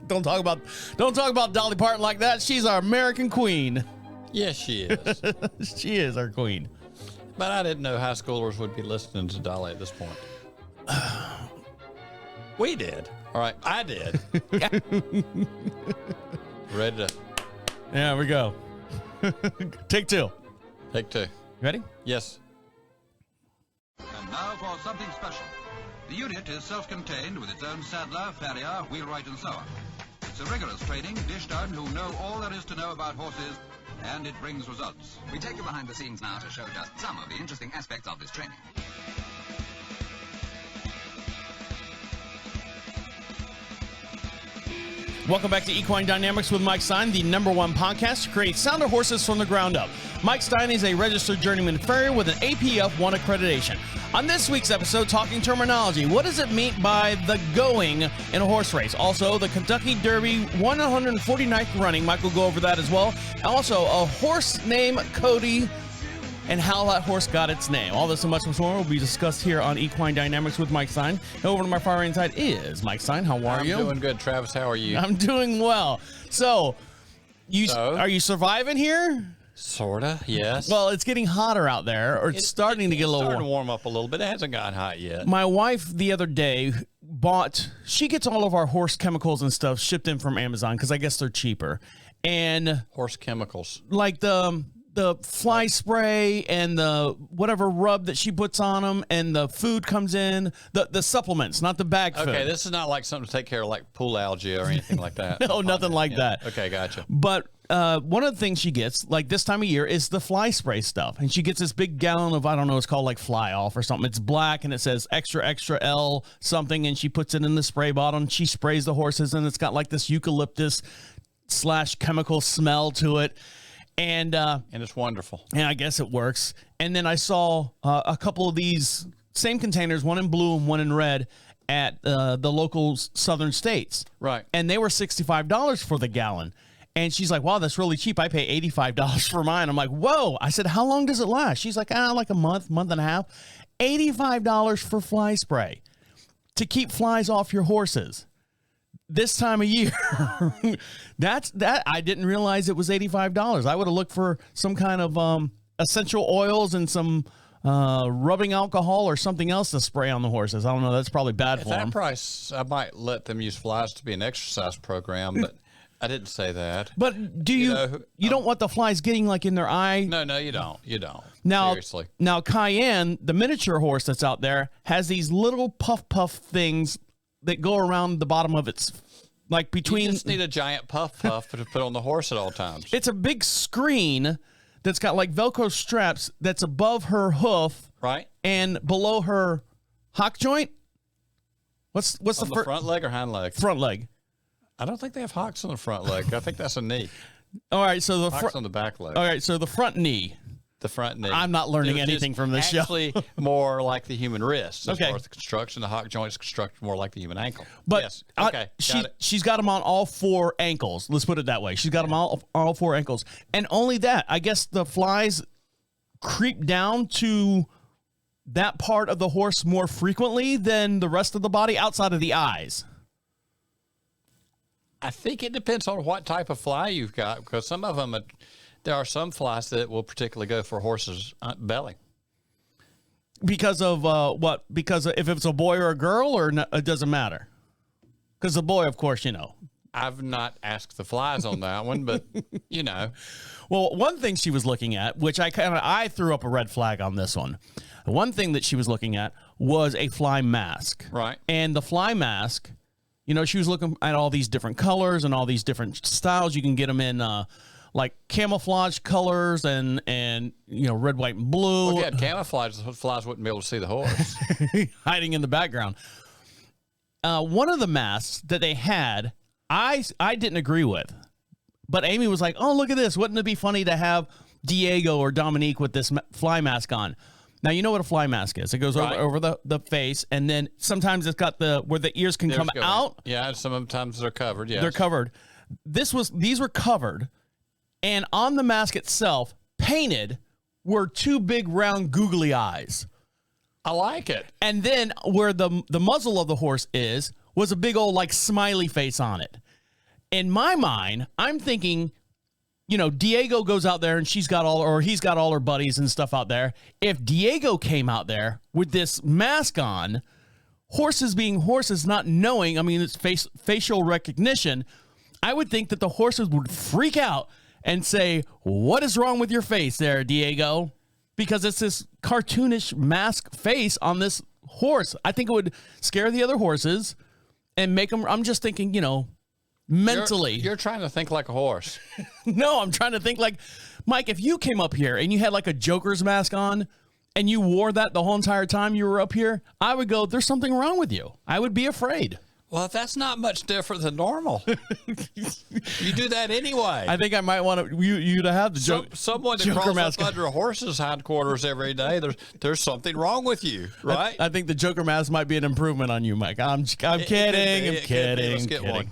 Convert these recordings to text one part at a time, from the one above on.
Don't talk about Dolly Parton like that. She's our American queen. Yes, she is. She is our queen. But I didn't know high schoolers would be listening to Dolly at this point. We did. All right, I did. Ready to... There we go. Take two. Take two. Ready? Yes. And now for something special. The unit is self-contained with its own saddler, farrier, wheelwright and so on. It's a rigorous training dished out who know all there is to know about horses, and it brings results. We take you behind the scenes now to show just some of the interesting aspects of this training. Welcome back to Equine Dynamics with Mike Stine, the #1 podcast to create sounder horses from the ground up. Mike Stine is a registered journeyman farrier with an APF1 accreditation. On this week's episode, talking terminology. What does it mean by the going in a horse race? Also, the Kentucky Derby 149th running. Mike will go over that as well. And also, a horse named Cody and how that horse got its name. All this and much more will be discussed here on Equine Dynamics with Mike Stine. And over to my far right side is Mike Stine. How are you? I'm doing good, Travis. How are you? I'm doing well. So, are you surviving here? Sorta, yes. Well, it's getting hotter out there, or it's starting to get a little starting to warm up a little bit. It hasn't gotten hot yet. My wife the other day she gets all of our horse chemicals and stuff shipped in from Amazon because I guess they're cheaper. And horse chemicals. Like the fly spray and the whatever rub that she puts on them, and the food comes in, the supplements, not the bag food. Okay, this is not like something to take care of like pool algae or anything like that. No, nothing like that. Okay, gotcha. But one of the things she gets, like this time of year, is the fly spray stuff. And she gets this big gallon of, I don't know, it's called like Fly Off or something. It's black and it says extra, extra L something, and she puts it in the spray bottle and she sprays the horses, and it's got like this eucalyptus / chemical smell to it. And it's wonderful. And I guess it works. And then I saw a couple of these same containers, one in blue and one in red, at the local southern states. Right. And they were $65 for the gallon. And she's like, wow, that's really cheap. I pay $85 for mine. I'm like, whoa. I said, how long does it last? She's like, like a month and a half. $85 for fly spray to keep flies off your horses. This time of year, that I didn't realize it was $85. I would have looked for some kind of essential oils and some rubbing alcohol or something else to spray on the horses. I don't know. That's probably bad for them. At that price, I might let them use flies to be an exercise program, but I didn't say that. But do you don't want the flies getting like in their eye? No, you don't. You don't. Now, seriously. Now, Cayenne, the miniature horse that's out there, has these little puff things that go around the bottom of its, like between. You just need a giant puff to put on the horse at all times. It's a big screen that's got like Velcro straps that's above her hoof, right, and below her hock joint. What's the front leg or hind leg? Front leg. I don't think they have hocks on the front leg. I think that's a knee. All right, so the hocks on the back leg. All right, so the front knee. The front knee. I'm not learning anything from this show. Actually, more like the human wrist. As okay. far as the construction, the hock joint is constructed more like the human ankle. But yes. Okay. She's got them on all four ankles. Let's put it that way. She's got them all four ankles. And only that, I guess the flies creep down to that part of the horse more frequently than the rest of the body outside of the eyes. I think it depends on what type of fly you've got, because some of them, there are some flies that will particularly go for a horse's belly. Because of what? Because if it's a boy or a girl, or it doesn't matter? Because the boy, of course, you know. I've not asked the flies on that one, but you know. Well, one thing she was looking at, which I threw up a red flag on this one. The one thing that she was looking at was a fly mask. Right. And the fly mask, you know, she was looking at all these different colors and all these different styles. You can get them in like camouflage colors and you know, red, white, and blue. Well, if you had camouflage, the flies wouldn't be able to see the horse. Hiding in the background. One of the masks that they had, I didn't agree with. But Amy was like, oh, look at this. Wouldn't it be funny to have Diego or Dominique with this fly mask on? Now, you know what a fly mask is. It goes over the face, and then sometimes it's got where the ears can come out. Yeah, sometimes they're covered, yes. They're covered. These were covered, and on the mask itself, painted, were two big, round, googly eyes. I like it. And then where the muzzle of the horse is, was a big old like smiley face on it. In my mind, I'm thinking, you know, Diego goes out there and he's got all her buddies and stuff out there. If Diego came out there with this mask on, horses being horses, not knowing, I mean, it's facial recognition, I would think that the horses would freak out and say, "What is wrong with your face there, Diego?" Because it's this cartoonish mask face on this horse. I think it would scare the other horses and make them, I'm just thinking, you know, mentally. You're trying to think like a horse. No, I'm trying to think like, Mike, if you came up here and you had like a Joker's mask on and you wore that the whole entire time you were up here, I would go, there's something wrong with you. I would be afraid. Well, that's not much different than normal. You do that anyway. I think I might want you to have the someone that Joker crawls mask up under a horse's hindquarters every day. There's something wrong with you, right? I think the Joker mask might be an improvement on you, Mike. I'm kidding. I'm kidding. Let's get one.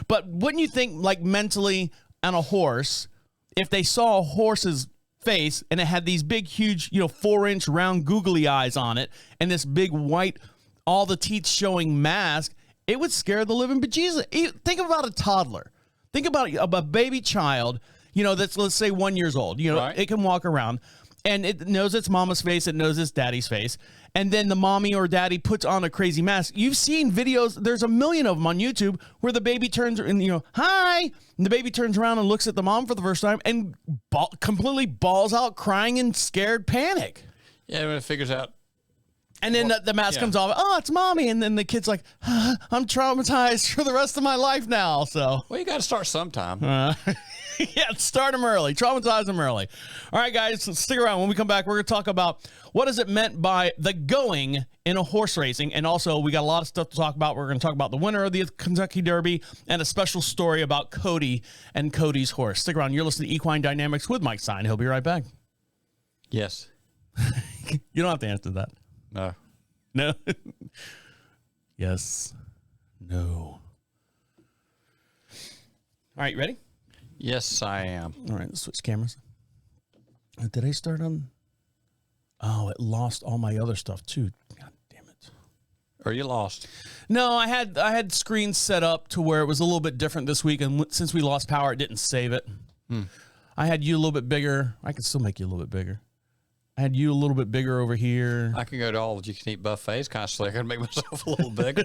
But wouldn't you think, like, mentally on a horse, if they saw a horse's face and it had these big, huge, 4-inch round googly eyes on it and this big white, all the teeth showing mask, it would scare the living bejesus. Think about a toddler. Think about a baby child, that's, let's say, 1 year old. Right. It can walk around and it knows its mama's face. It knows its daddy's face. And then the mommy or daddy puts on a crazy mask. You've seen videos. There's a million of them on YouTube where the baby turns and, hi. And the baby turns around and looks at the mom for the first time and completely bawls out crying in scared panic. Yeah, when it figures out. And then the mask comes off. Oh, it's mommy. And then the kid's like, I'm traumatized for the rest of my life now. So, well, you got to start sometime. Yeah, start them early. Traumatize them early. All right, guys, stick around. When we come back, we're going to talk about what is it meant by the going in a horse racing. And also, we got a lot of stuff to talk about. We're going to talk about the winner of the Kentucky Derby and a special story about Cody and Cody's horse. Stick around. You're listening to Equine Dynamics with Mike Stine. He'll be right back. Yes. You don't have to answer that. No. No. Yes. No. All right, you ready? Yes, I am. All right, let's switch cameras. Did I start on? Oh, it lost all my other stuff too. God damn it. Are you lost? No, I had screens set up to where it was a little bit different this week, and since we lost power, it didn't save it. I had you a little bit bigger. I can still make you a little bit bigger. I had you a little bit bigger over here. I can go to all the you-can-eat buffets constantly. I can make myself a little bigger.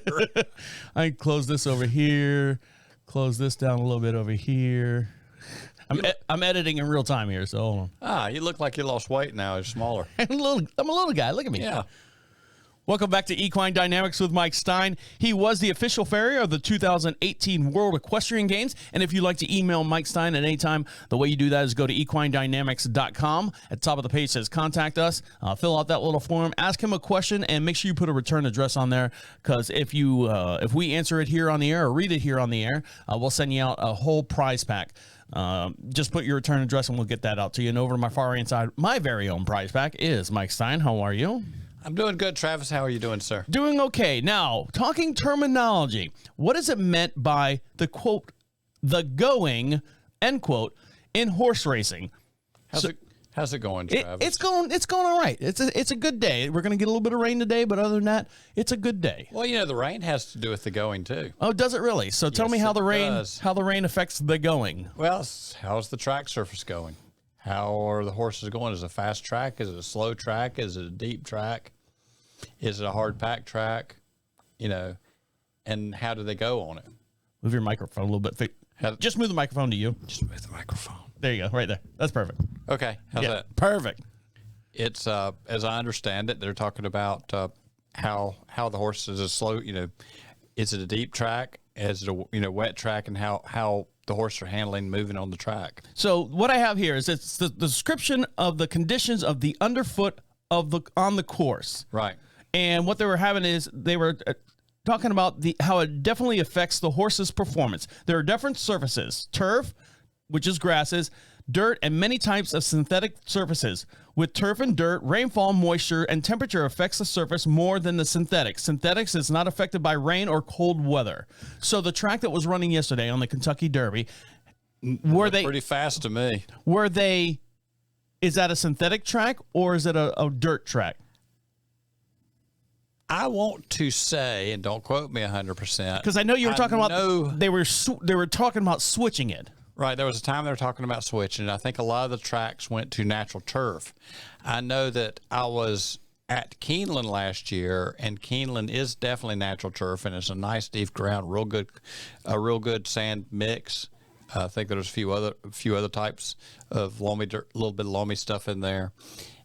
I can close this over here, close this down a little bit over here. I'm editing in real time here, so hold on. You look like you lost weight now. You're smaller. I'm a little guy. Look at me. Yeah. Welcome back to Equine Dynamics with Mike Stine. He was the official farrier of the 2018 World Equestrian Games. And if you'd like to email Mike Stine at any time, the way you do that is go to equinedynamics.com. At the top of the page says contact us. Fill out that little form. Ask him a question and make sure you put a return address on there. Because if we answer it here on the air or read it here on the air, we'll send you out a whole prize pack. Just put your return address and we'll get that out to you. And over to my far right side, my very own prize pack is Mike Stine. How are you? I'm doing good, Travis. How are you doing, sir? Doing okay. Now, talking terminology. What is it meant by the quote, the going, end quote, in horse racing? How's it going, Travis? It's going all right. It's a good day. We're going to get a little bit of rain today, but other than that, it's a good day. Well, the rain has to do with the going too. Oh, does it really? So tell me how the rain affects the going. Well, how's the track surface going? How are the horses going? Is it a fast track? Is it a slow track? Is it a deep track? Is it a hard pack track? And how do they go on it? Move your microphone a little bit. Just move the microphone to you. Just move the microphone. There you go, right there. That's perfect. Okay, how's that? Perfect. It's as I understand it, they're talking about how the horses is slow. Is it a deep track? Is it a wet track? And how the horse are handling moving on the track. So what I have here is it's the description of the conditions of the underfoot on the course. Right. And what they were having is they were talking about how it definitely affects the horse's performance. There are different surfaces: turf, which is grasses, dirt, and many types of synthetic surfaces. With turf and dirt, rainfall, moisture, and temperature affects the surface more than the synthetics. Synthetics is not affected by rain or cold weather. So the track that was running yesterday on the Kentucky Derby, were they pretty fast to me? Is that a synthetic track or is it a dirt track? I want to say, and don't quote me 100%, because I know you were talking about they were talking about switching it. Right, there was a time they were talking about switching. I think a lot of the tracks went to natural turf. I know that I was at Keeneland last year, and Keeneland is definitely natural turf, and it's a nice deep ground, a real good sand mix. I think there's a few other types of loamy dirt, a little bit of loamy stuff in there,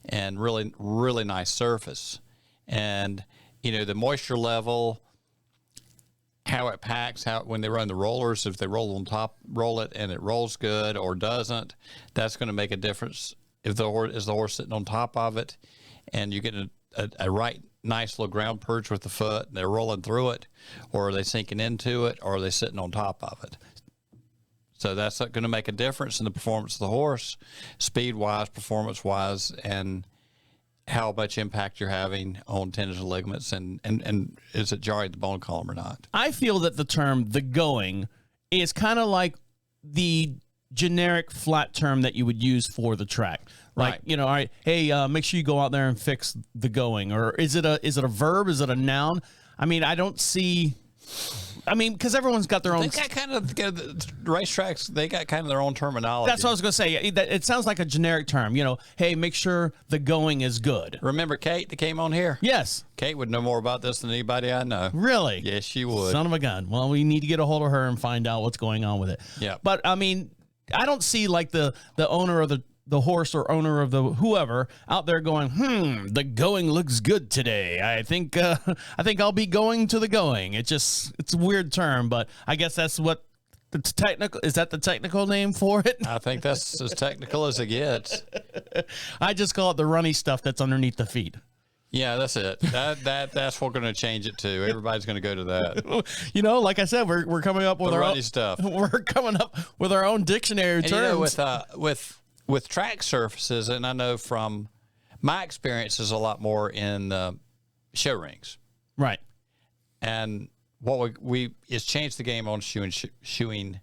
and really, really nice surface. And the moisture level, how it packs, when they run the rollers, if they roll it and it rolls good or doesn't, that's going to make a difference. If the horse sitting on top of it, and you get a right nice little ground perch with the foot, and they're rolling through it, or are they sinking into it, or are they sitting on top of it? So that's going to make a difference in the performance of the horse, speed-wise, performance-wise, and how much impact you're having on tendons and ligaments, and is it jarring the bone column or not? I feel that the term "the going" is kind of like the generic flat term that you would use for the track. Like, right. All right, hey, make sure you go out there and fix the going. Or is it a verb? Is it a noun? I mean, I don't see. I mean, because everyone's got their own. They got kind of racetracks. They got kind of their own terminology. That's what I was going to say. It sounds like a generic term. Hey, make sure the going is good. Remember Kate that came on here? Yes. Kate would know more about this than anybody I know. Really? Yes, she would. Son of a gun. Well, we need to get a hold of her and find out what's going on with it. Yeah. But I mean, I don't see like the owner of the horse or owner of the whoever out there going, the going looks good today. I think I'll be going to the going. It's a weird term, but I guess that's what the technical, is that the technical name for it? I think that's as technical as it gets. I just call it the runny stuff that's underneath the feet. Yeah, that's it. That's what we're going to change it to. Everybody's going to go to that. Like I said, we're coming up with the our runny own stuff. We're coming up with our own dictionary terms. With track surfaces, and I know from my experience is a lot more in show rings. Right. And what we is changed the game on shoeing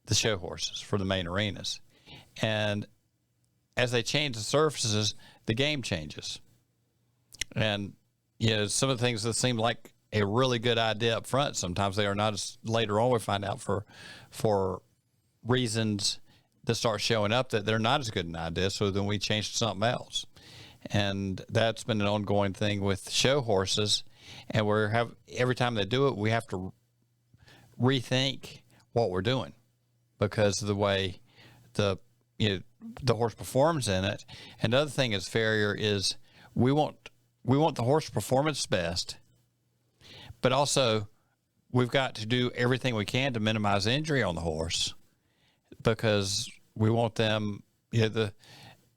the show horses for the main arenas. And as they change the surfaces, the game changes. And some of the things that seem like a really good idea up front, sometimes they are not. As later on we find out for reasons that start showing up that they're not as good an idea, so then we change to something else. And that's been an ongoing thing with show horses, and every time they do it, we have to rethink what we're doing because of the way the horse performs in it. And the other thing is farrier is we want the horse performance best, but also we've got to do everything we can to minimize injury on the horse, because we want them, if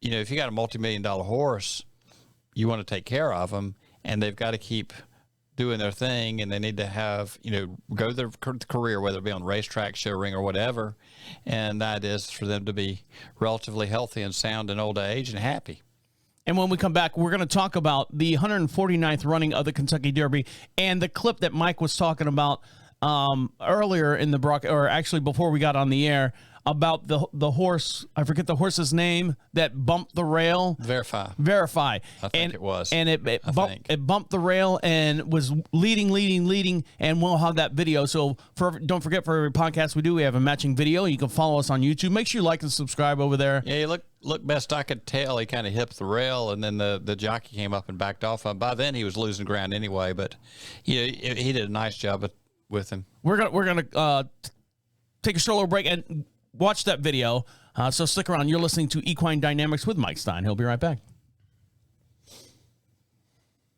you got a multi-million-dollar horse, you want to take care of them, and they've got to keep doing their thing, and they need to have, go their career, whether it be on racetrack, show ring, or whatever. And that is for them to be relatively healthy and sound in old age and happy. And when we come back, we're going to talk about the 149th running of the Kentucky Derby and the clip that Mike was talking about earlier in the or actually before we got on the air, about the horse. I forget the horse's name that bumped the rail. Verify. I think it was. And it bumped the rail and was leading, and we'll have that video. So don't forget, for every podcast we do, we have a matching video. You can follow us on YouTube. Make sure you like and subscribe over there. Yeah, you look best I could tell, he kind of hipped the rail, and then the jockey came up and backed off. By then he was losing ground anyway, but he did a nice job with him. We're gonna take a short little break and watch that video. So stick around. You're listening to Equine Dynamics with Mike Stine. He'll be right back.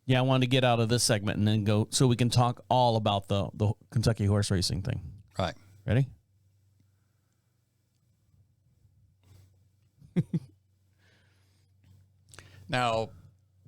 Yeah, I wanted to get out of this segment and then go so we can talk all about the Kentucky horse racing thing. Right. Ready? Now,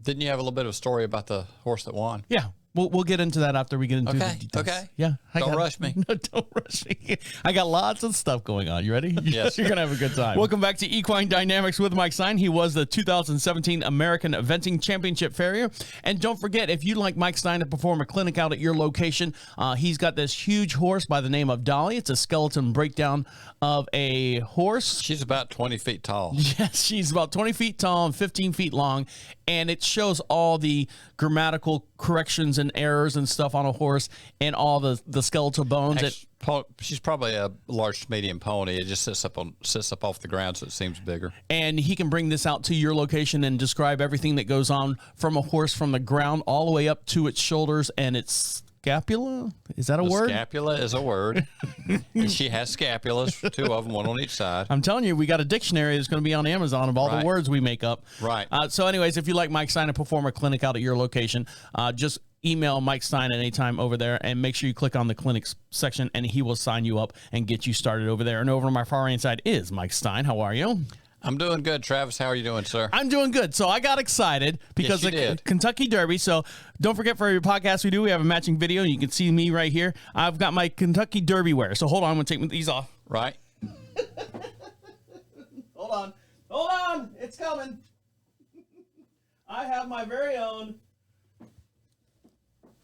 didn't you have a little bit of a story about the horse that won? Yeah. We'll get into that after we get into the details. Okay. Yeah. Don't rush me. No, don't rush me. I got lots of stuff going on. You ready? Yes. You're going to have a good time. Welcome back to Equine Dynamics with Mike Stine. He was the 2017 American Eventing Championship Farrier. And don't forget, if you'd like Mike Stine to perform a clinic out at your location, he's got this huge horse by the name of Dolly. It's a skeleton breakdown of a horse. She's about 20 feet tall. Yes, she's about 20 feet tall and 15 feet long, and it shows all the grammatical corrections and errors and stuff on a horse and all the skeletal bones. She's probably a large to medium pony. It just sits up off the ground, so it seems bigger. And he can bring this out to your location and describe everything that goes on from a horse from the ground all the way up to its shoulders and its scapula. Is that a word? Scapula is a word. And she has scapulas, 2 of them, one on each side. I'm telling you, we got a dictionary that's going to be on Amazon of all the words we make up. Right. So anyways, if you'd like Mike Stine to perform a clinic out at your location, just email Mike Stine at any time over there and make sure you click on the clinics section and he will sign you up and get you started over there. And over on my far right side is Mike Stine. How are you? I'm doing good, Travis. How are you doing, sir? I'm doing good. So I got excited because Yes, you did. Kentucky Derby. So don't forget, for every podcast we have a matching video. You can see me right here. I've got my Kentucky Derby wear. So hold on. I'm going to take these off. Right. Hold on. It's coming. I have my very own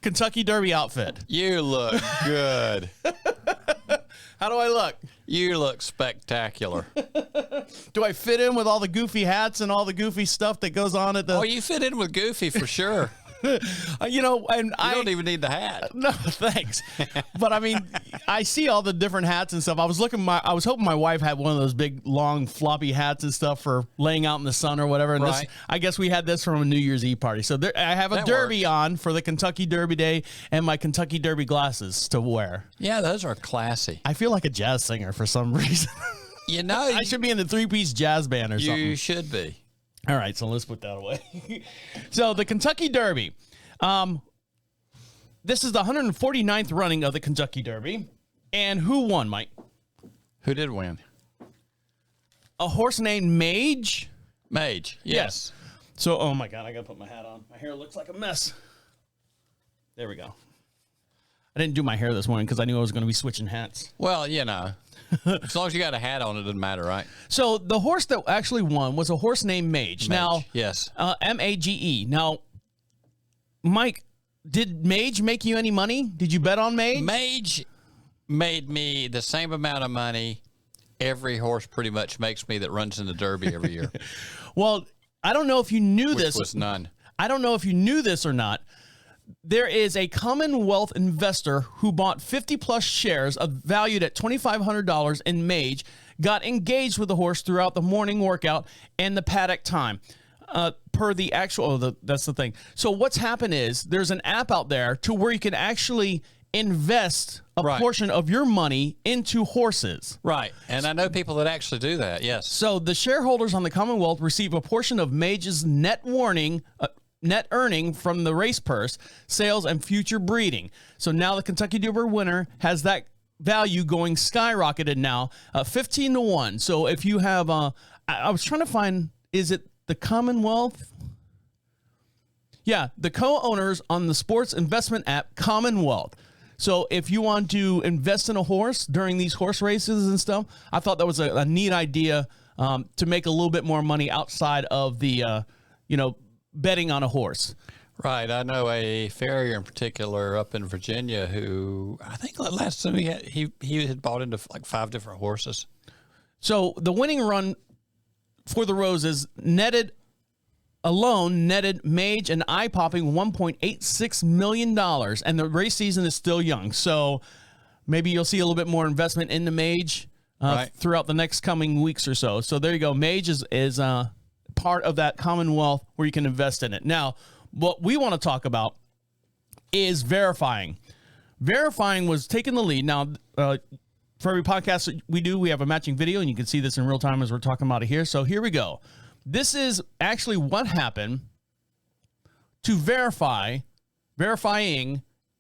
Kentucky Derby outfit. You look good. How do I look? You look spectacular. Do I fit in with all the goofy hats and all the goofy stuff that goes on at the... Oh, you fit in with Goofy for sure. You know, and You don't even need the hat. No, thanks. But I mean, I see all the different hats and stuff. I was hoping my wife had one of those big, long, floppy hats and stuff for laying out in the sun or whatever. And Right. I guess we had this from a New Year's Eve party. So I have a That derby works. on for the Kentucky Derby Day and my Kentucky Derby glasses to wear. Yeah, those are classy. I feel like a jazz singer for some reason. You know, I should be in the 3-piece jazz band or something. you should be. All right, so let's put that away. So the Kentucky Derby. This is the 149th running of the Kentucky Derby. And who won, Mike? Who did win? A horse named Mage. Mage. Yes. So, oh my God, I got to put my hat on. My hair looks like a mess. There we go. I didn't do my hair this morning because I knew I was going to be switching hats. Well, you know, as long as you got a hat on, it doesn't matter, right? So the horse that actually won was a horse named Mage. Now, yes. Mage. Now, Mike, did Mage make you any money? Did you bet on Mage? Mage made me the same amount of money every horse pretty much makes me that runs in the Derby every year. Well, I don't know if you knew Which this. was none. I don't know if you knew this or not. There is a Commonwealth investor who bought 50-plus shares valued at $2,500 in Mage, got engaged with the horse throughout the morning workout and the paddock time. Per the actual, that's the thing. So what's happened is there's an app out there to where you can actually invest a Right. portion of your money into horses. Right. And I know people that actually do that, yes. So the shareholders on the Commonwealth receive a portion of Mage's net earning from the race purse, sales, and future breeding. So now the Kentucky Derby winner has that value going skyrocketed now, 15-1. So if you have, I was trying to find, is it the Commonwealth? Yeah, the co-owners on the sports investment app Commonwealth. So if you want to invest in a horse during these horse races and stuff, I thought that was a neat idea to make a little bit more money outside of the, betting on a horse. Right. I know a farrier in particular up in Virginia who I think last time he had bought into like 5 different horses. So the winning run for the Roses netted Mage an eye-popping $1.86 million, and the race season is still young. So maybe you'll see a little bit more investment in the Mage Right. throughout the next coming weeks or so. So there you go. Mage is part of that Commonwealth where you can invest in it. Now, what we want to talk about is verifying. Verifying was taking the lead. Now, for every podcast we have a matching video, and you can see this in real time as we're talking about it here. So here we go. This is actually what happened to verifying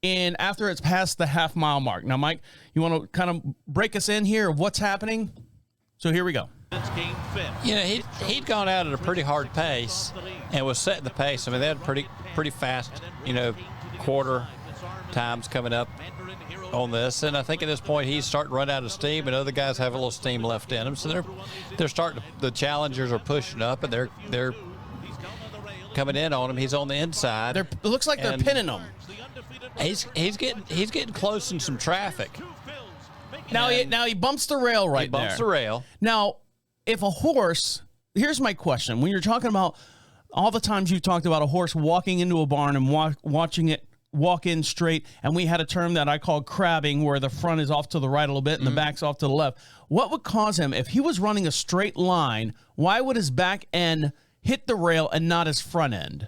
in after it's past the half-mile mark. Now, Mike, you want to kind of break us in here of what's happening? So here we go. You know, he'd gone out at a pretty hard pace, and was setting the pace. I mean, they had pretty fast, quarter times coming up on this, and I think at this point he's starting to run out of steam, and other guys have a little steam left in them, so they're starting to, the challengers are pushing up, and they're coming in on him. He's on the inside. It looks like they're pinning him. He's getting close in some traffic. Now he bumps the rail right there. He bumps the rail. Now, if a horse, here's my question: when you're talking about all the times you've talked about a horse walking into a barn and watching it walk in straight, and we had a term that I called crabbing, where the front is off to the right a little bit and the back's off to the left. What would cause him, if he was running a straight line, why would his back end hit the rail and not his front end?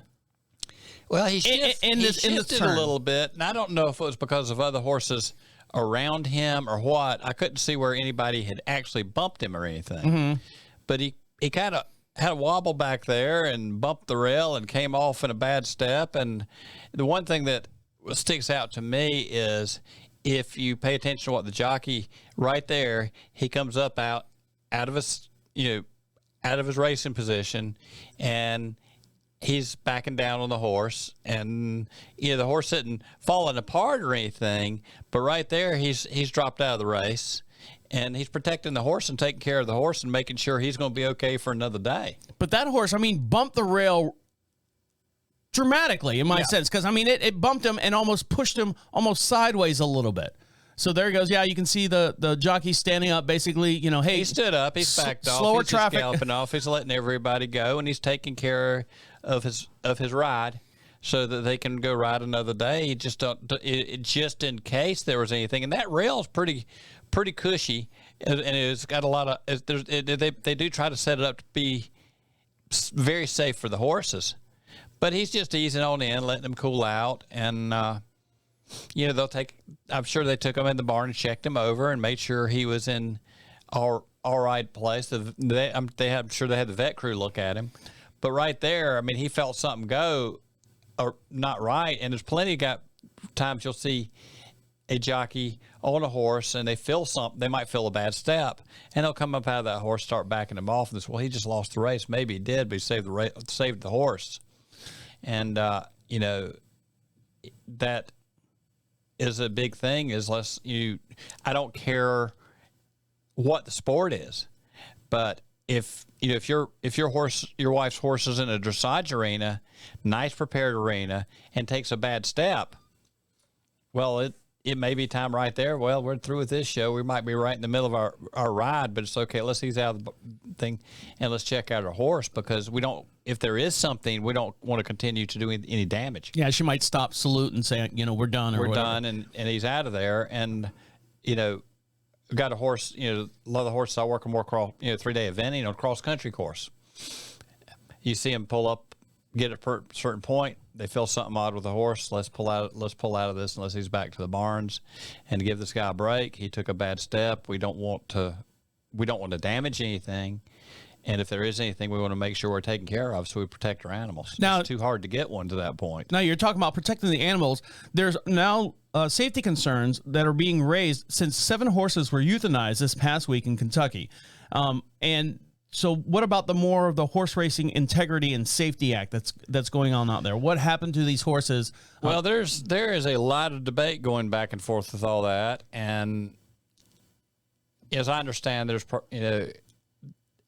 Well, he shifted turn a little bit, and I don't know if it was because of other horses around him or what. I couldn't see where anybody had actually bumped him or anything. But he kind of had a wobble back there and bumped the rail and came off in a bad step. And the one thing that sticks out to me is, if you pay attention to what the jockey right there, he comes up out of his racing position, and he's backing down on the horse, and the horse isn't falling apart or anything, but right there he's dropped out of the race, and he's protecting the horse and taking care of the horse and making sure he's going to be okay for another day. But that horse, bumped the rail dramatically in my sense, because it bumped him and almost pushed him almost sideways a little bit. So there he goes. Yeah, you can see the jockey standing up, basically. Hey, he stood up. He's backed off. Slower he's traffic. Just galloping off. He's letting everybody go, and he's taking care of his ride so that they can go ride another day. Just in case there was anything. And that rail is pretty cushy, and it's got a lot of. They do try to set it up to be very safe for the horses, but he's just easing on in, letting them cool out, and. They'll take. I'm sure they took him in the barn and checked him over and made sure he was in all right place. I'm sure they had the vet crew look at him, but right there, he felt something go or not right. And there's plenty of times you'll see a jockey on a horse and they feel something. They might feel a bad step, and they'll come up out of that horse, start backing him off, and this, well, he just lost the race. Maybe he did, but he saved the horse, and that is a big thing. I don't care what the sport is, but if your wife's horse is in a dressage arena, nice prepared arena, and takes a bad step, well, it may be time right there. Well, we're through with this show. We might be right in the middle of our ride, but it's okay. Let's ease out of the thing and let's check out our horse, because if there is something, we don't want to continue to do any damage. Yeah, she might stop, salute, and say, we're done. We're done, and he's out of there. And, got a horse, a lot of the horses I work on more 3-day eventing on cross-country course. You see him pull up, get a certain point, they feel something odd with the horse. Let's pull out of this unless he's back to the barns, and give this guy a break. He took a bad step. We don't want to damage anything, and if there is anything, we want to make sure we're taken care of, so we protect our animals. Now, it's too hard to get one to that point. Now, you're talking about protecting the animals. There's now safety concerns that are being raised since 7 horses were euthanized this past week in Kentucky, and so what about the Horse Racing Integrity and Safety Act that's going on out there? What happened to these horses? Well, there is a lot of debate going back and forth with all that, and as I understand, there's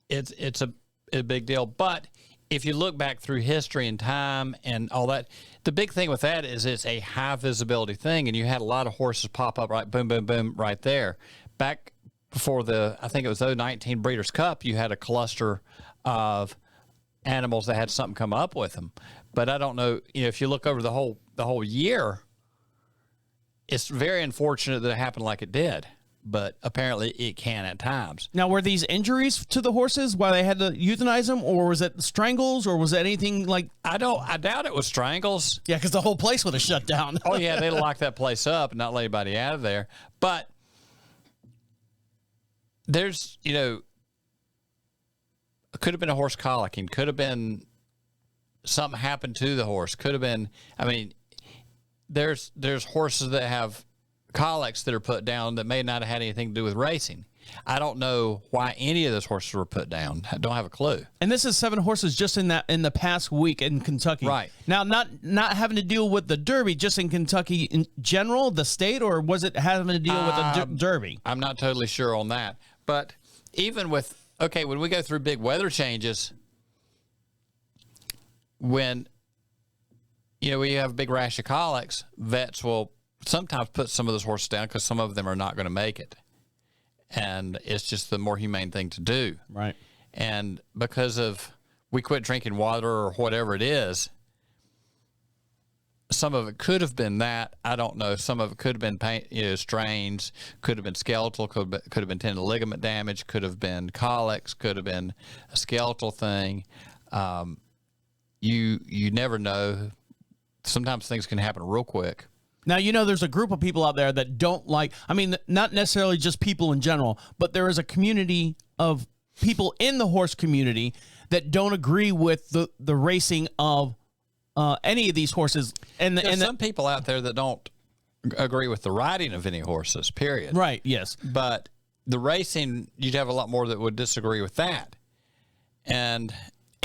it's a big deal. But if you look back through history and time and all that, the big thing with that is it's a high visibility thing, and you had a lot of horses pop up right, boom, boom, boom, right there. Back before I think it was 2019 Breeders' Cup, you had a cluster of animals that had something come up with them. But I don't know, if you look over the whole year, it's very unfortunate that it happened like it did. But apparently it can at times. Now, were these injuries to the horses while they had to euthanize them, or was it strangles, or was it anything like? I doubt it was strangles. Yeah, because the whole place would have shut down. Oh yeah, they'd lock that place up and not let anybody out of there. But there's, it could have been a horse colicking, could have been something happened to the horse, could have been. There's horses that have colics that are put down that may not have had anything to do with racing. I don't know why any of those horses were put down. I don't have a clue. And this is 7 horses just in the past week in Kentucky. Right. Now, not having to deal with the Derby, just in Kentucky in general, the state, or was it having to deal with the Derby? I'm not totally sure on that. But even with, okay, when we go through big weather changes, when, we have a big rash of colics, vets will sometimes put some of those horses down because some of them are not going to make it. And it's just the more humane thing to do. Right. And because of we quit drinking water or whatever it is, some of it could have been that. I don't know. Some of it could have been pain, strains, could have been skeletal, could have been tendon ligament damage, could have been colics, could have been a skeletal thing. You never know. Sometimes things can happen real quick. Now, there's a group of people out there that don't like, not necessarily just people in general, but there is a community of people in the horse community that don't agree with the racing of any of these horses. And There's some people out there that don't agree with the riding of any horses, period. Right, yes. But the racing, you'd have a lot more that would disagree with that. And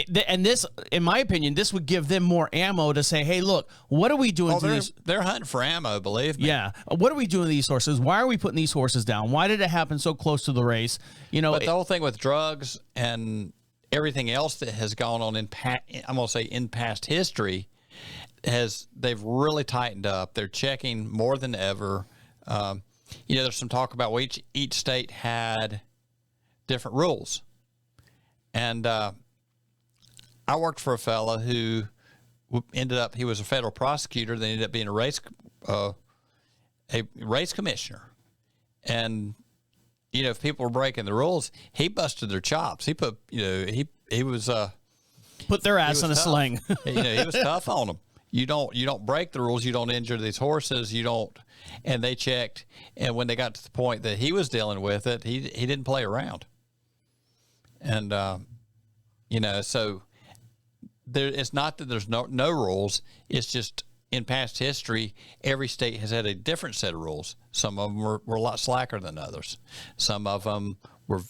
this, in my opinion, this would give them more ammo to say, hey, look, what are we doing to these? They're hunting for ammo, believe me. Yeah. What are we doing to these horses? Why are we putting these horses down? Why did it happen so close to the race? But the whole thing with drugs and everything else that has gone on in past history, they've really tightened up. They're checking more than ever. There's some talk about each state had different rules. And I worked for a fella who he was a federal prosecutor, then ended up being a race commissioner. And, if people were breaking the rules, he busted their chops. He put, he was, put their ass in a sling. He was tough on them. You don't break the rules. You don't injure these horses. And they checked. And when they got to the point that he was dealing with it, he didn't play around. And, so it's not that there's no rules. It's just in past history, every state has had a different set of rules. Some of them were a lot slacker than others. Some of them were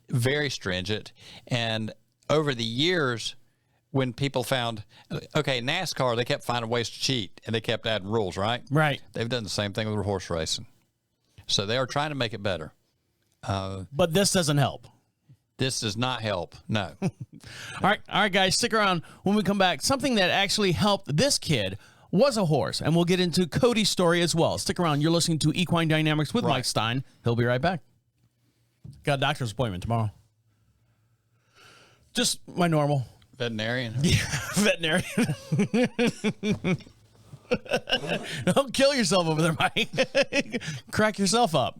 very stringent. And over the years, when people found, NASCAR, they kept finding ways to cheat, and they kept adding rules, right? Right. They've done the same thing with horse racing. So they are trying to make it better. But this doesn't help. This does not help. No. All right, guys, stick around. When we come back, something that actually helped this kid was a horse, and we'll get into Cody's story as well. Stick around. You're listening to Equine Dynamics with Mike Stine. He'll be right back. Got a doctor's appointment tomorrow. Just my normal. Veterinarian? Yeah, veterinarian. Don't kill yourself over there, Mike. Crack yourself up.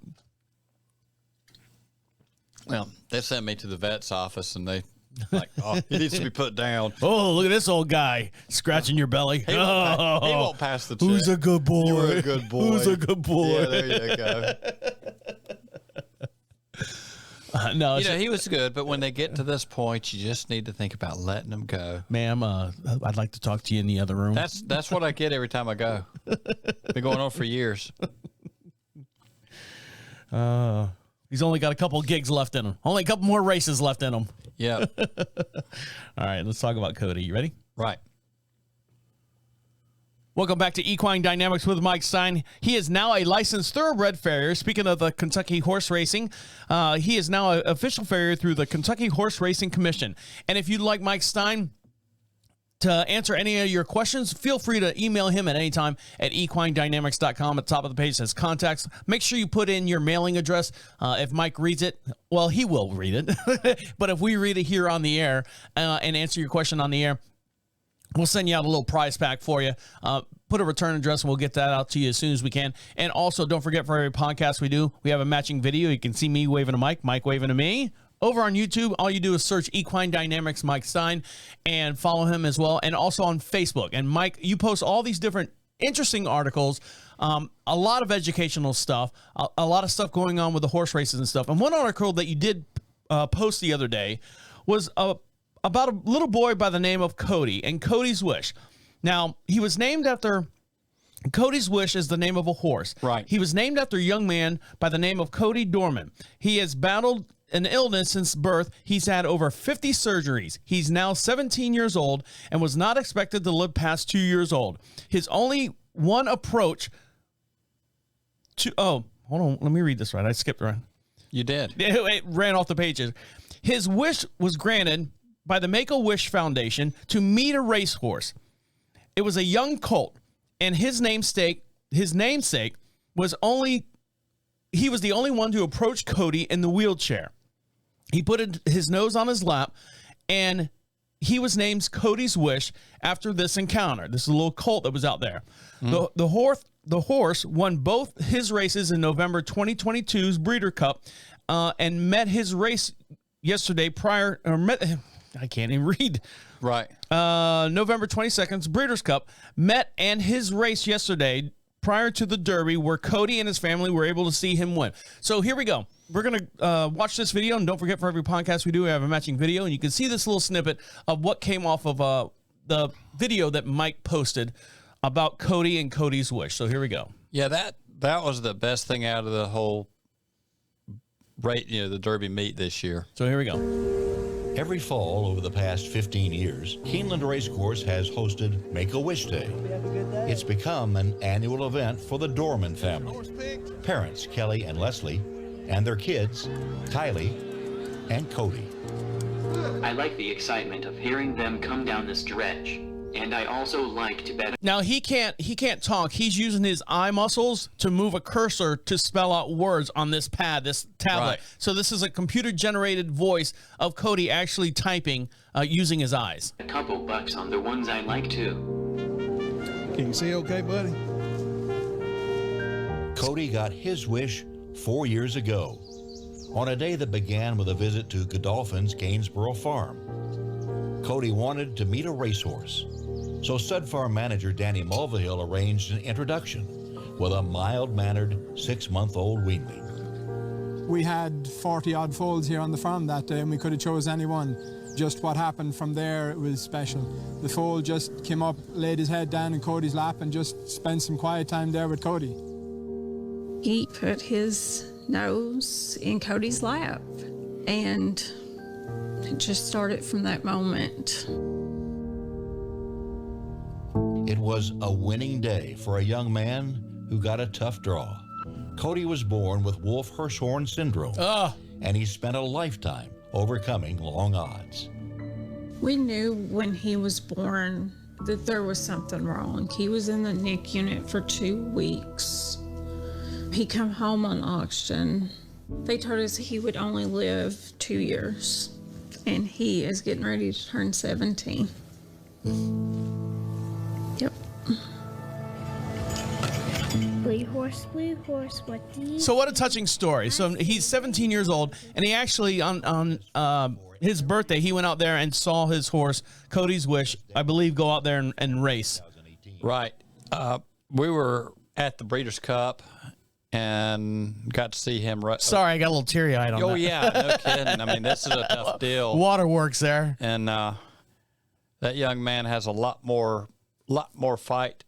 Well, they sent me to the vet's office, and they he needs to be put down. Oh, look at this old guy scratching your belly. He won't pass the check. Who's a good boy? You were a good boy. Who's a good boy? Yeah, there you go. No, he was good, but when they get to this point, you just need to think about letting them go. Ma'am, I'd like to talk to you in the other room. That's what I get every time I go. Been going on for years. He's only got a couple gigs left in him. Only a couple more races left in him. Yeah. All right, let's talk about Cody. You ready? Right. Welcome back to Equine Dynamics with Mike Stine. He is now a licensed thoroughbred farrier. Speaking of the Kentucky horse racing, he is now an official farrier through the Kentucky Horse Racing Commission. And if you'd like Mike Stine to answer any of your questions, feel free to email him at any time at equinedynamics.com. At the top of the page says contacts. Make sure you put in your mailing address. If Mike reads it, well, he will read it. But if we read it here on the air and answer your question on the air, we'll send you out a little prize pack for you. Put a return address, and we'll get that out to you as soon as we can. And also, don't forget, for every podcast we do, we have a matching video. You can see me waving to Mike, Mike waving to me. Over on YouTube, all you do is search Equine Dynamics Mike Stine and follow him as well. And also on Facebook. And Mike, you post all these different interesting articles, a lot of educational stuff, a lot of stuff going on with the horse races and stuff. And one article that you did post the other day was about a little boy by the name of Cody and Cody's Wish. Now, he was named after Cody's Wish is the name of a horse. Right. He was named after a young man by the name of Cody Dorman. He has battled an illness since birth. He's had over 50 surgeries. He's now 17 years old and was not expected to live past 2 years old. His only one approach to... Oh, hold on. Let me read this right. I skipped around. You did. It ran off the pages. His wish was granted by the Make-A-Wish Foundation to meet a racehorse. It was a young colt, and his namesake was he was the only one to approach Cody in the wheelchair. He put his nose on his lap, and he was named Cody's Wish after this encounter. This is a little colt that was out there. The horse won both his races in November 2022's Breeder Cup, and met his race yesterday I can't even read. Right. November 22nd's Breeders' Cup and his race yesterday prior to the Derby, where Cody and his family were able to see him win. So here we go. We're going to watch this video, and don't forget, for every podcast we do, we have a matching video, and you can see this little snippet of what came off of the video that Mike posted about Cody and Cody's Wish. So here we go. Yeah, that was the best thing out of the whole the Derby meet this year. So here we go. Every fall over the past 15 years, Keeneland Racecourse has hosted Make-A-Wish Day. It's become an annual event for the Dorman family. Parents Kelly and Leslie, and their kids, Kylie and Cody. I like the excitement of hearing them come down the stretch, and I also like to bet. Now he can't talk. He's using his eye muscles to move a cursor to spell out words on this pad, this tablet. Right. So this is a computer-generated voice of Cody actually typing using his eyes. A couple bucks on the ones I like too. Can you see okay, buddy? Cody got his wish 4 years ago, on a day that began with a visit to Godolphin's Gainsborough farm. Cody wanted to meet a racehorse, so stud farm manager Danny Mulvihill arranged an introduction with a mild-mannered 6-month-old weanling. We had 40-odd foals here on the farm that day, and we could have chose any one. Just what happened from there, it was special. The foal just came up, laid his head down in Cody's lap, and just spent some quiet time there with Cody. He put his nose in Cody's lap, and it just started from that moment. It was a winning day for a young man who got a tough draw. Cody was born with Wolf-Hirschhorn syndrome, and he spent a lifetime overcoming long odds. We knew when he was born that there was something wrong. He was in the NIC unit for 2 weeks. He come home on oxygen. They told us he would only live 2 years, and he is getting ready to turn 17. Yep. Blue horse, what do you... So what a touching story. So he's 17 years old, and he actually, on his birthday, he went out there and saw his horse, Cody's Wish, I believe, go out there and race. Right. We were at the Breeders' Cup and got to see him. Sorry, I got a little teary-eyed on that. Oh, yeah, no kidding. I mean, this is a tough deal. Waterworks there. And that young man has a lot more fight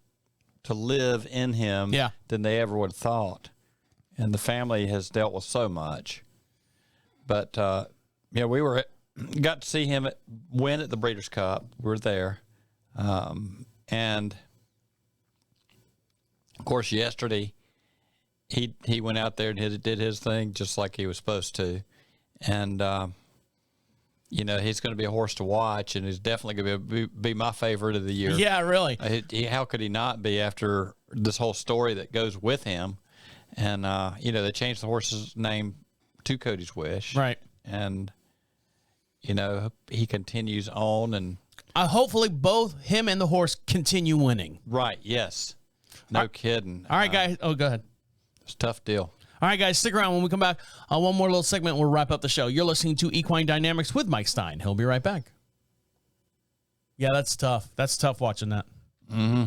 to live in him than they ever would have thought. And the family has dealt with so much. But, we got to see him win at the Breeders' Cup. We were there. And, of course, yesterday, he went out there and did his thing just like he was supposed to. And, he's going to be a horse to watch, and he's definitely going to be my favorite of the year. Yeah, really. How could he not be after this whole story that goes with him? And, they changed the horse's name to Cody's Wish. Right. And, he continues on. And hopefully both him and the horse continue winning. Right, yes. No kidding. All right, guys. Oh, go ahead. It's a tough deal. All right, guys, stick around. When we come back, one more little segment, we'll wrap up the show. You're listening to Equine Dynamics with Mike Stine. He'll be right back. Yeah, that's tough. That's tough watching that. Mm-hmm.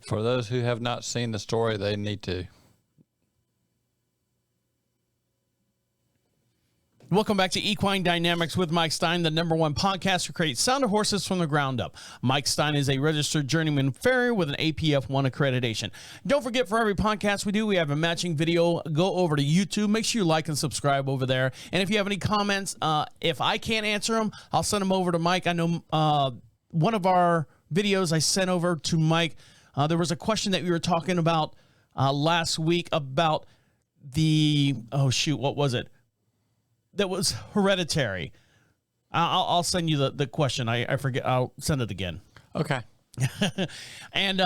For those who have not seen the story, they need to. Welcome back to Equine Dynamics with Mike Stine, the #1 podcast to create sounder horses from the ground up. Mike Stine is a registered journeyman farrier with an APF1 accreditation. Don't forget, for every podcast we do, we have a matching video. Go over to YouTube. Make sure you like and subscribe over there. And if you have any comments, if I can't answer them, I'll send them over to Mike. I know one of our videos I sent over to Mike, there was a question that we were talking about last week about the, what was it? That was hereditary. I'll send you the question. I forget. I'll send it again. Okay. And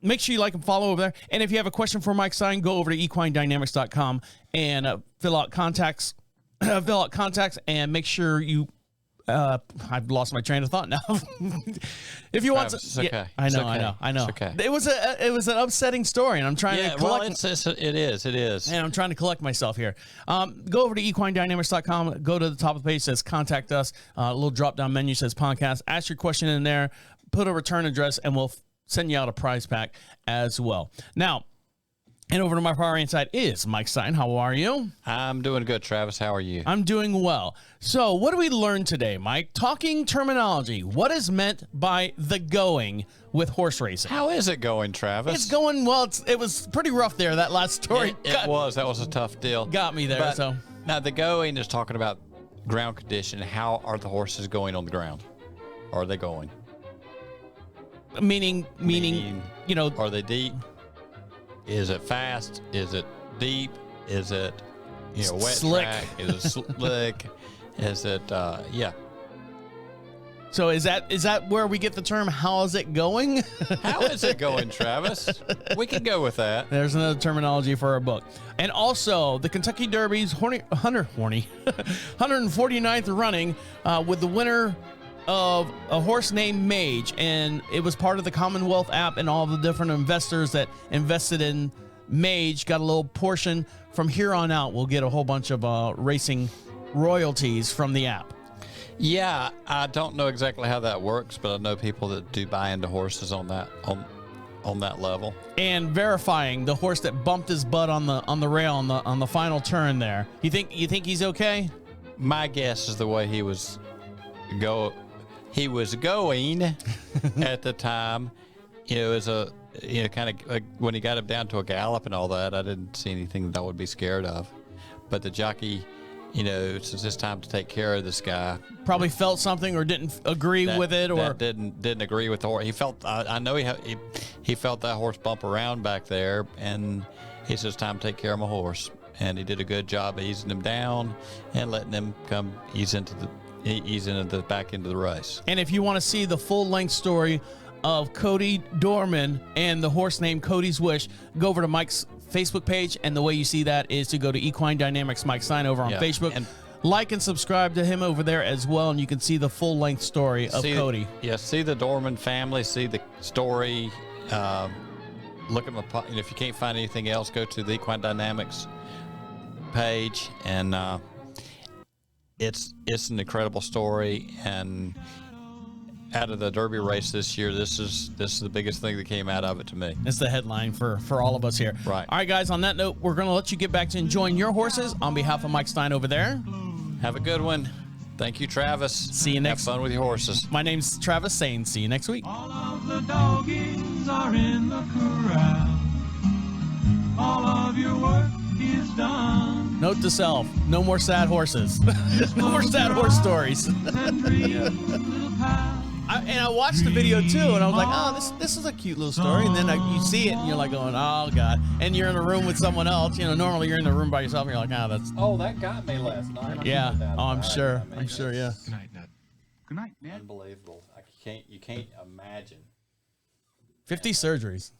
make sure you like and follow over there. And if you have a question for Mike Stine, go over to equinedynamics.com and fill out contacts. Fill out contacts and make sure you. I've lost my train of thought now. If you want to, It's okay. I know. It's okay. It was an upsetting story, and I'm trying to collect. It is. And I'm trying to collect myself here. Go over to equinedynamics.com. Go to the top of the page, says contact us. A little drop down menu says podcast. Ask your question in there. Put a return address, and we'll send you out a prize pack as well. Now, and over to my far right side is Mike Stine. How are you? I'm doing good, Travis. How are you? I'm doing well. So what do we learn today, Mike? Talking terminology. What is meant by the going with horse racing? How is it going, Travis? It's going well. It was pretty rough there, that last story. It was. That was a tough deal. Got me there. But now the going is talking about ground condition. How are the horses going on the ground? Are they going? Meaning, you know. Are they deep? Is it fast? Is it deep? Is it, wet slick? Track? Is it slick? Is it, yeah. So is that where we get the term, how is it going? How is it going, Travis? We can go with that. There's another terminology for our book. And also, the Kentucky Derby's 149th running with the winner of a horse named Mage, and it was part of the Commonwealth app, and all the different investors that invested in Mage got a little portion. From here on out, we'll get a whole bunch of racing royalties from the app. Yeah, I don't know exactly how that works, but I know people that do buy into horses on that level. And verifying the horse that bumped his butt on the rail on the final turn there. You think he's okay? My guess is the way he was going at the time. It was kind of like when he got him down to a gallop and all that. I didn't see anything that I would be scared of. But the jockey, since it's time to take care of this guy, probably felt something or didn't agree with it, or didn't agree with the horse. He felt. I know he felt that horse bump around back there, and he says, "Time to take care of my horse." And he did a good job of easing him down and letting him come ease into the back into the race. And if you want to see the full-length story of Cody Dorman and the horse named Cody's Wish, go over to Mike's Facebook page, and the way you see that is to go to Equine Dynamics Mike Stine over on Facebook. And like and subscribe to him over there as well, and you can see the full-length story of Cody. See the Dorman family, see the story. Look at if you can't find anything else, go to the Equine Dynamics page, and it's an incredible story. And out of the Derby race this year, this is the biggest thing that came out of it to me. It's the headline for all of us here. Right. All right, guys, on that note, we're going to let you get back to enjoying your horses. On behalf of Mike Stine over there, have a good one. Thank you, Travis. See you next. Have fun with your horses. My name's Travis saying see you next week. All of the doggies are in the corral. All of your work is done. Note to self, no more sad horses. No more sad horse stories. And I watched the video too, and I was like, oh, this is a cute little story. And then you see it, and you're like going, oh, God. And you're in a room with someone else. Normally you're in the room by yourself, and you're like, that's... Oh, that got me last night. Yeah. Oh, I'm sure. I'm sure, yeah. Good night, Ned. Good night, Ned. Unbelievable. You can't imagine. 50 surgeries.